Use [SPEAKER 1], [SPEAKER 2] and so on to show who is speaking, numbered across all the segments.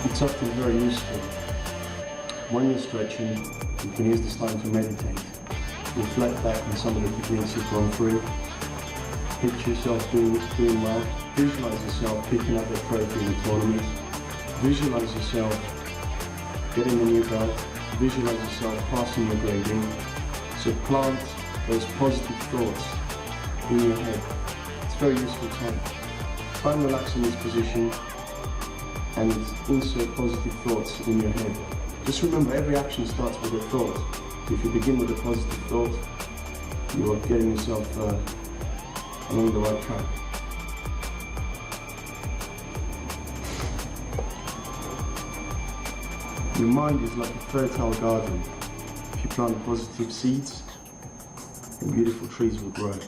[SPEAKER 1] It's often very useful. When you're stretching, you can use this time to meditate. Reflect back on some of the techniques you've gone through. Picture yourself doing well. Visualize yourself picking up the trophy in the tournament. Visualize yourself getting a new belt. Visualize yourself passing your grading. So plant those positive thoughts in your head. It's a very useful time. Try and relax in this position and insert positive thoughts in your head. Just remember, every action starts with a thought. If you begin with a positive thought, you are getting yourself along the right track. Your mind is like a fertile garden. If you plant positive seeds, then beautiful trees will grow.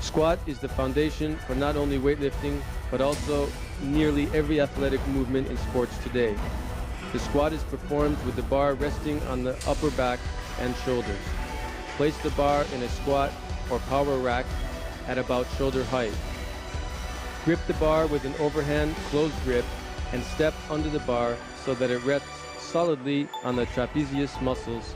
[SPEAKER 2] Squat is the foundation for not only weightlifting, but also nearly every athletic movement in sports today. The squat is performed with the bar resting on the upper back and shoulders. Place the bar in a squat or power rack at about shoulder height. Grip the bar with an overhand closed grip and step under the bar so that it rests solidly on the trapezius muscles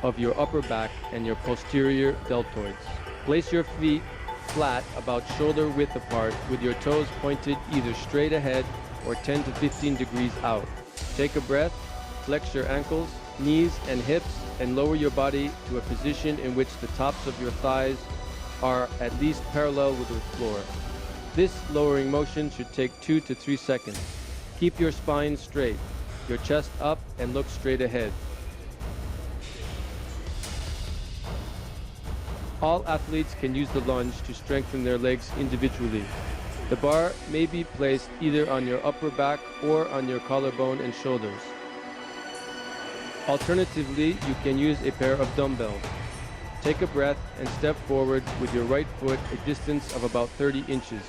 [SPEAKER 2] of your upper back and your posterior deltoids. Place your feet flat about shoulder width apart with your toes pointed either straight ahead or 10 to 15 degrees out. Take a breath, flex your ankles, knees and hips and lower your body to a position in which the tops of your thighs are at least parallel with the floor. This lowering motion should take 2 to 3 seconds. Keep your spine straight, your chest up and look straight ahead. All athletes can use the lunge to strengthen their legs individually. The bar may be placed either on your upper back or on your collarbone and shoulders. Alternatively, you can use a pair of dumbbells. Take a breath and step forward with your right foot a distance of about 30 inches.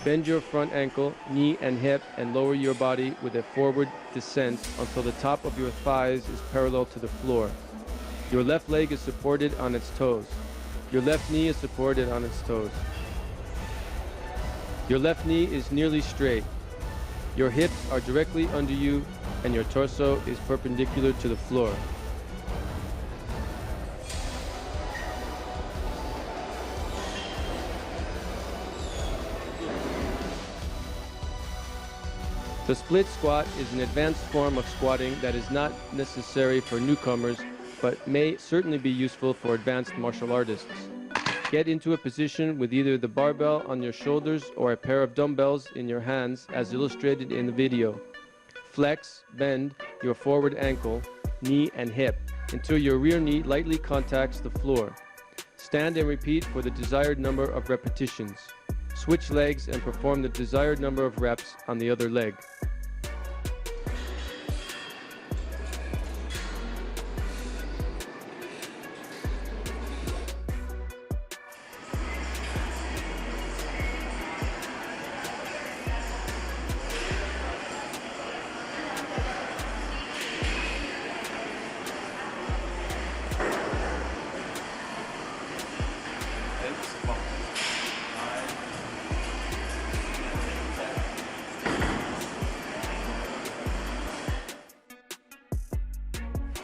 [SPEAKER 2] Bend your front ankle, knee and hip and lower your body with a forward descent until the top of your thighs is parallel to the floor. Your left leg is supported on its toes. Your left knee is supported on its toes. Your left knee is nearly straight. Your hips are directly under you and your torso is perpendicular to the floor. The split squat is an advanced form of squatting that is not necessary for newcomers, but may certainly be useful for advanced martial artists. Get into a position with either the barbell on your shoulders or a pair of dumbbells in your hands as illustrated in the video. Flex, bend your forward ankle, knee and hip until your rear knee lightly contacts the floor. Stand and repeat for the desired number of repetitions. Switch legs and perform the desired number of reps on the other leg.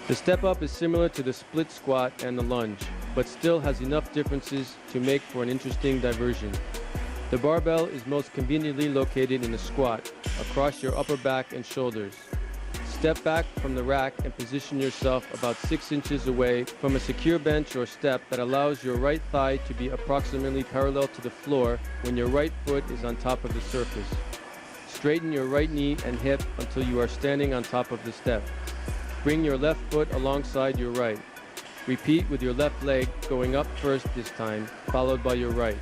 [SPEAKER 2] The step up is similar to the split squat and the lunge, but still has enough differences to make for an interesting diversion. The barbell is most conveniently located in the squat, across your upper back and shoulders. Step back from the rack and position yourself about 6 inches away from a secure bench or step that allows your right thigh to be approximately parallel to the floor when your right foot is on top of the surface. Straighten your right knee and hip until you are standing on top of the step. Bring your left foot alongside your right. Repeat with your left leg going up first this time, followed by your right.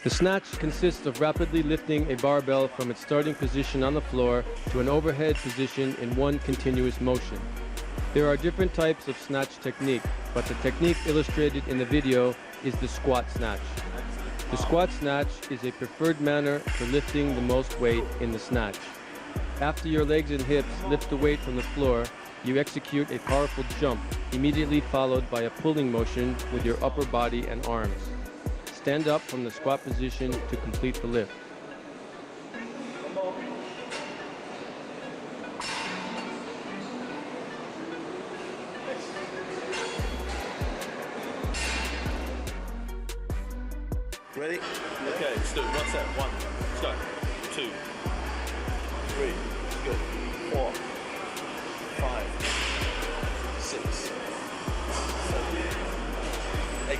[SPEAKER 2] The snatch consists of rapidly lifting a barbell from its starting position on the floor to an overhead position in one continuous motion. There are different types of snatch technique, but the technique illustrated in the video is the squat snatch. The squat snatch is a preferred manner for lifting the most weight in the snatch. After your legs and hips lift the weight from the floor, you execute a powerful jump, immediately followed by a pulling motion with your upper body and arms. Stand up from the squat position to complete the lift.
[SPEAKER 3] Ready? Okay, let's do it. One set. 1, start. 2, 3, good. 4, 5, 6, 7, 8,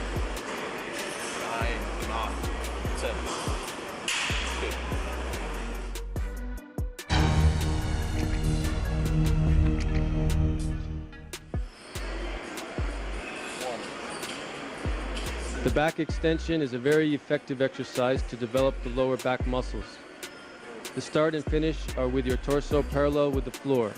[SPEAKER 3] 9, 10. Good.
[SPEAKER 2] The back extension is a very effective exercise to develop the lower back muscles. The start and finish are with your torso parallel with the floor.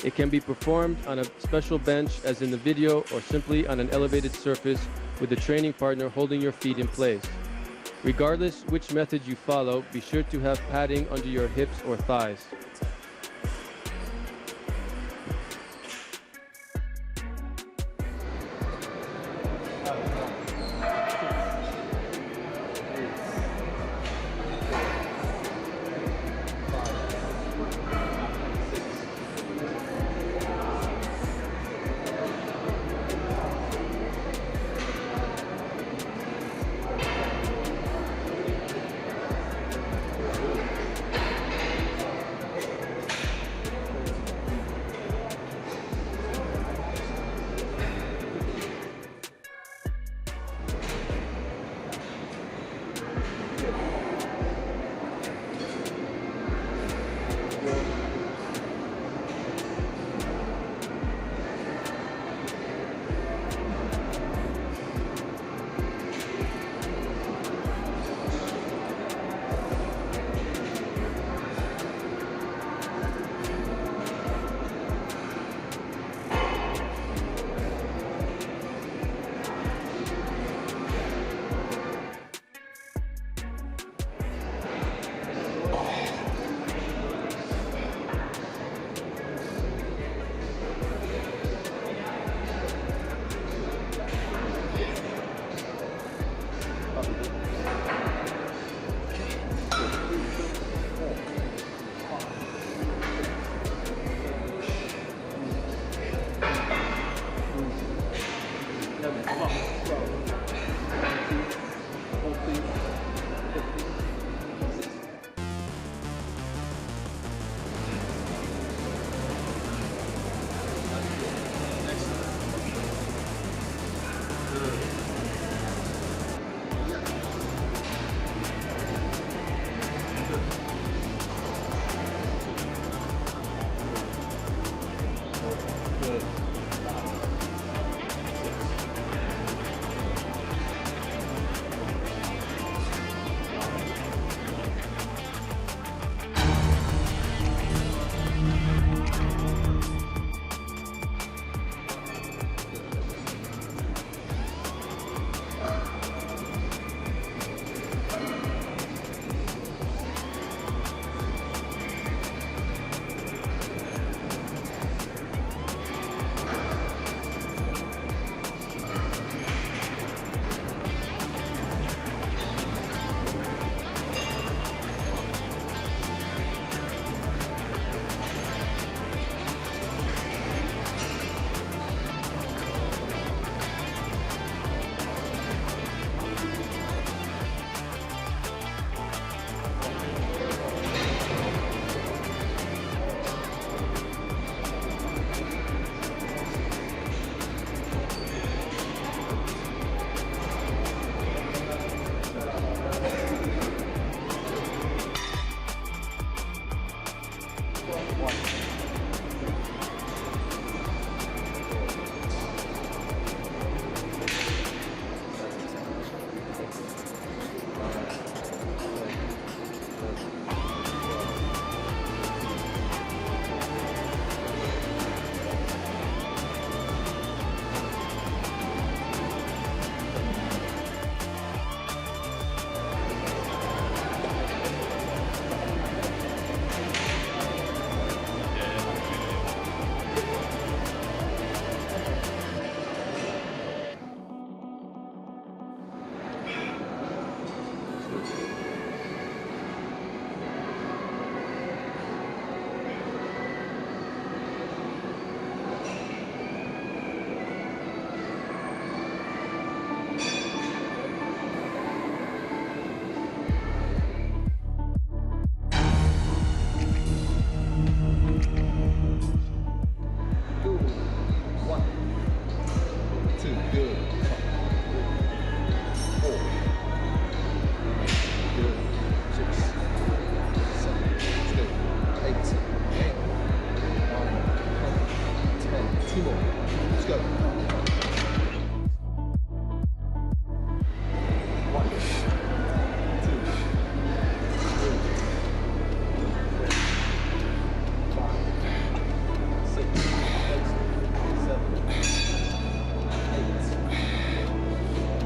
[SPEAKER 2] It can be performed on a special bench as in the video or simply on an elevated surface with a training partner holding your feet in place. Regardless which method you follow, be sure to have padding under your hips or thighs.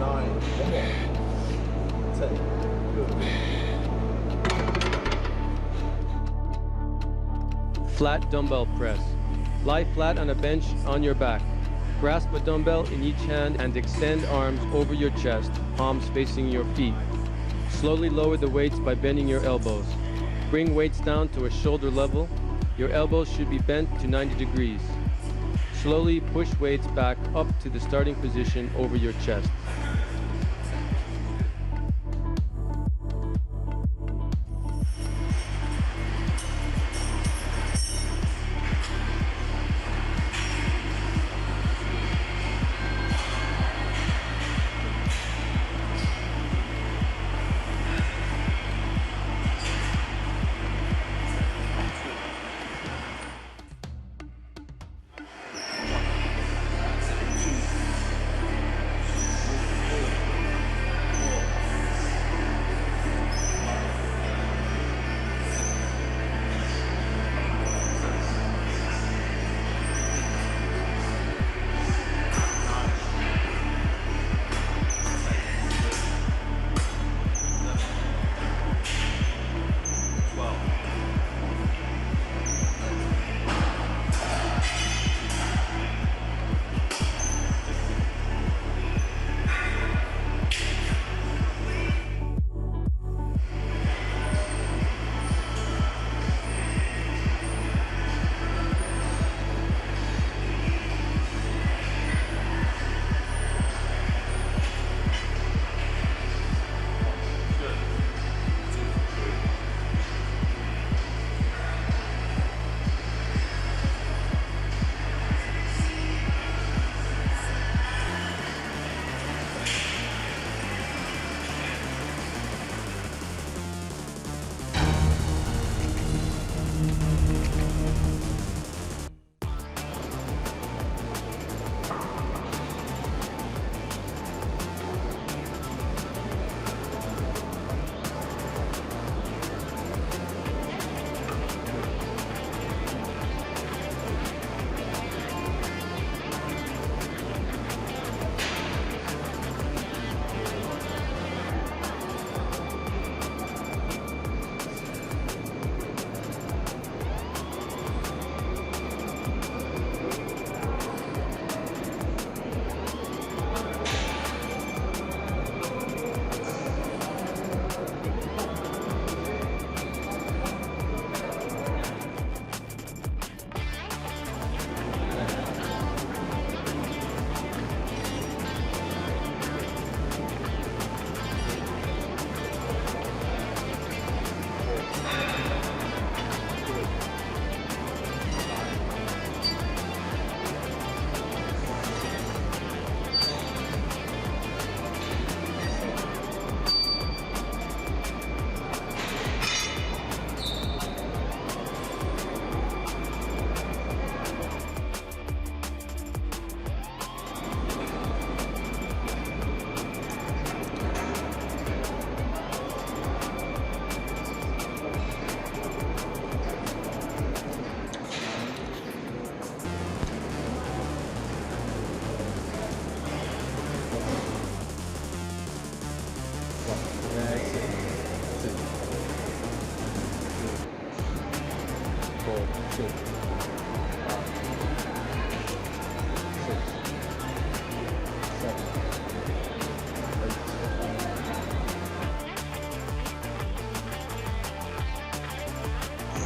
[SPEAKER 3] 9, one more. 10, good.
[SPEAKER 2] Flat dumbbell press. Lie flat on a bench on your back. Grasp a dumbbell in each hand and extend arms over your chest, palms facing your feet. Slowly lower the weights by bending your elbows. Bring weights down to a shoulder level. Your elbows should be bent to 90 degrees. Slowly push weights back up to the starting position over your chest.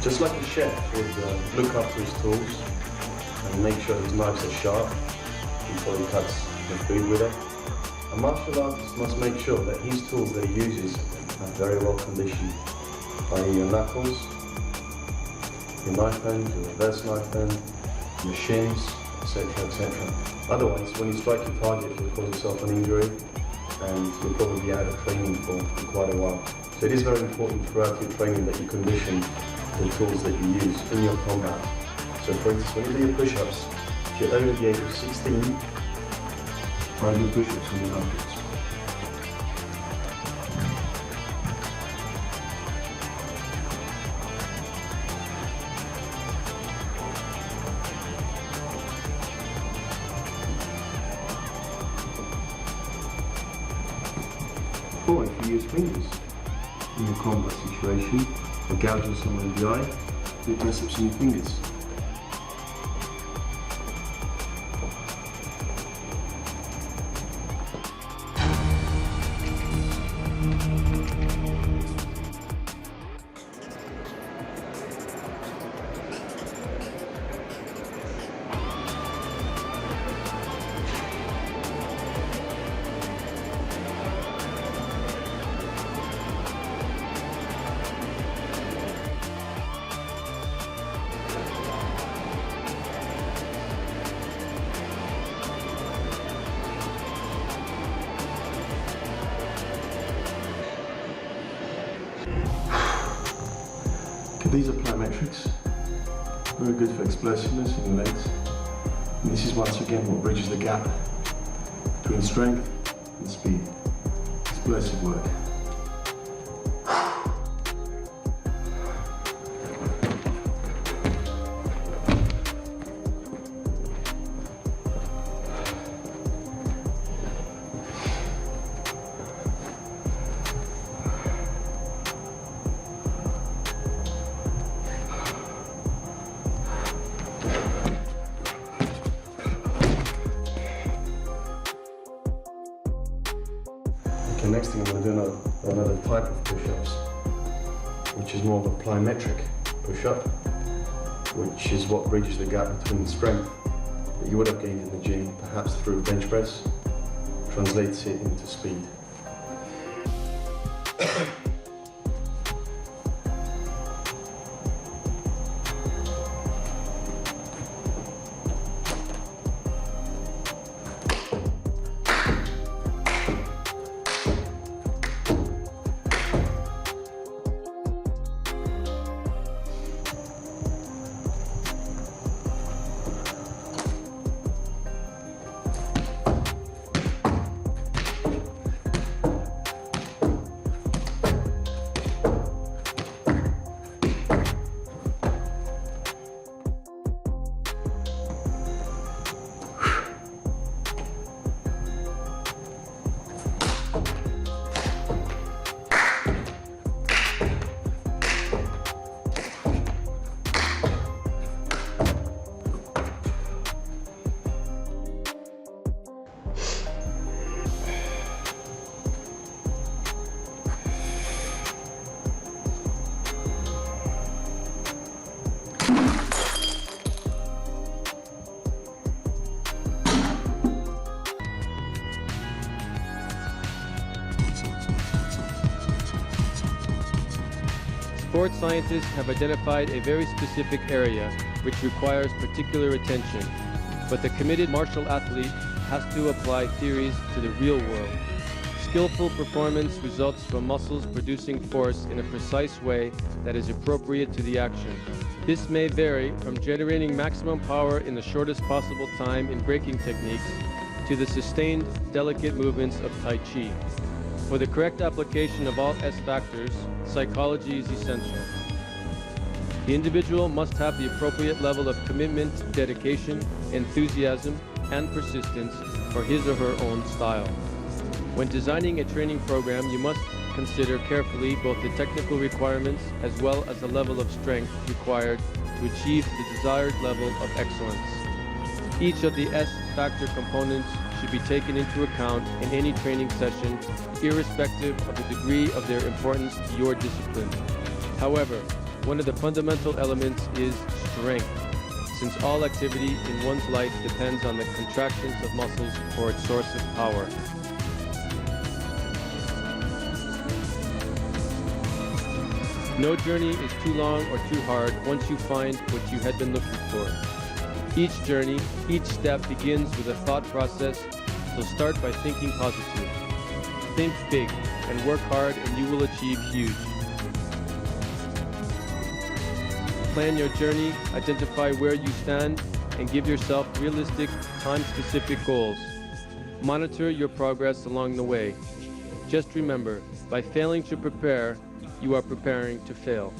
[SPEAKER 1] Just like a chef would look after his tools and make sure his knives are sharp before he cuts the food with it, a martial artist must make sure that his tools that he uses are very well conditioned, i.e. your knuckles, your knife hand, your reverse knife hand, your shins, etc, etc. Otherwise, when you strike your target, you'll cause yourself an injury and you'll probably be out of training for quite a while. So it is very important throughout your training that you condition the tools that you use in your combat. So for instance, when you do your push-ups, if you're over the age of 16, try and do push-ups on your knuckles. Or if you use fingers in a combat situation, or gouging someone in the eye, you press up some fingers. These are plyometrics, very good for explosiveness in the legs. And this is once again what bridges the gap between strength and speed. Explosive work. Okay, next thing I'm going to do another type of push-ups, which is more of a plyometric push-up, which is what bridges the gap between the strength that you would have gained in the gym, perhaps through bench press, translates it into speed.
[SPEAKER 2] Sports scientists have identified a very specific area which requires particular attention, but the committed martial athlete has to apply theories to the real world. Skillful performance results from muscles producing force in a precise way that is appropriate to the action. This may vary from generating maximum power in the shortest possible time in braking techniques to the sustained, delicate movements of Tai Chi. For the correct application of all S factors, psychology is essential. The individual must have the appropriate level of commitment, dedication, enthusiasm, and persistence for his or her own style. When designing a training program, you must consider carefully both the technical requirements as well as the level of strength required to achieve the desired level of excellence. Each of the S factor components should be taken into account in any training session, irrespective of the degree of their importance to your discipline. However, one of the fundamental elements is strength, since all activity in one's life depends on the contractions of muscles for its source of power. No journey is too long or too hard once you find what you had been looking for. Each journey, each step begins with a thought process, so start by thinking positive. Think big and work hard and you will achieve huge. Plan your journey, identify where you stand, and give yourself realistic, time-specific goals. Monitor your progress along the way. Just remember, by failing to prepare, you are preparing to fail.